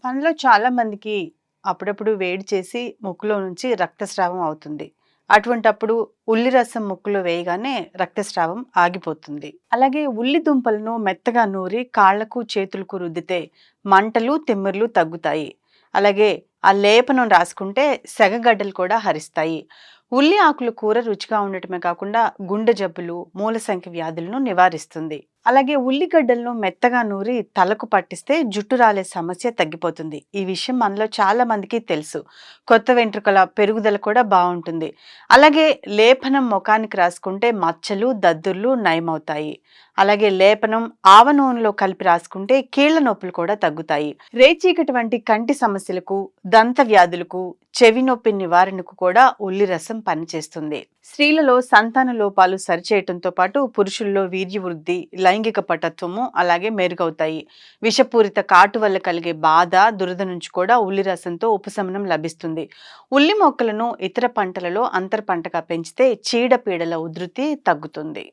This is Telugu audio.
మనలో చాలా మందికి అప్పుడప్పుడు వేడి చేసి ముక్కులో నుంచి రక్తస్రావం అవుతుంది. అటువంటప్పుడు ఉల్లి రసం ముక్కులో వేయగానే రక్తస్రావం ఆగిపోతుంది. అలాగే ఉల్లి దుంపలను మెత్తగా నూరి కాళ్లకు, చేతులకు రుద్దితే మంటలు, తిమ్మిర్లు తగ్గుతాయి. అలాగే ఆ లేపనం రాసుకుంటే సెగగడ్డలు కూడా హరిస్తాయి. ఉల్లి ఆకుల కూర రుచిగా ఉండటమే కాకుండా గుండె జబ్బులు, మూలసంఖ్య వ్యాధులను నివారిస్తుంది. అలాగే ఉల్లిగడ్డలను మెత్తగా నూరి తలకు పట్టిస్తే జుట్టు రాలే సమస్య తగ్గిపోతుంది. ఈ విషయం మనలో చాలా మందికి తెలుసు. కొత్త వెంట్రుకల పెరుగుదల కూడా బావుంటుంది. అలాగే లేపనం ముఖానికి రాసుకుంటే మచ్చలు, దద్దుర్లు నయమవుతాయి. అలాగే లేపనం ఆవ నూనెలో కలిపి రాసుకుంటే కీళ్ల నొప్పులు కూడా తగ్గుతాయి. రేచీకటి వంటి కంటి సమస్యలకు, దంత వ్యాధులకు, చెవి నొప్పి నివారణకు కూడా ఉల్లి రసం పనిచేస్తుంది. స్త్రీలలో సంతాన లోపాలు సరిచేయటంతో పాటు పురుషుల్లో వీర్య వృద్ధి, లైంగిక పటత్వము అలాగే మెరుగవుతాయి. విషపూరిత కాటు వల్ల కలిగే బాధ, దురద నుంచి కూడా ఉల్లి రసంతో ఉపశమనం లభిస్తుంది. ఉల్లి మొక్కలను ఇతర పంటలలో అంతర పంటగా పెంచితే చీడపీడల ఉధృతి తగ్గుతుంది.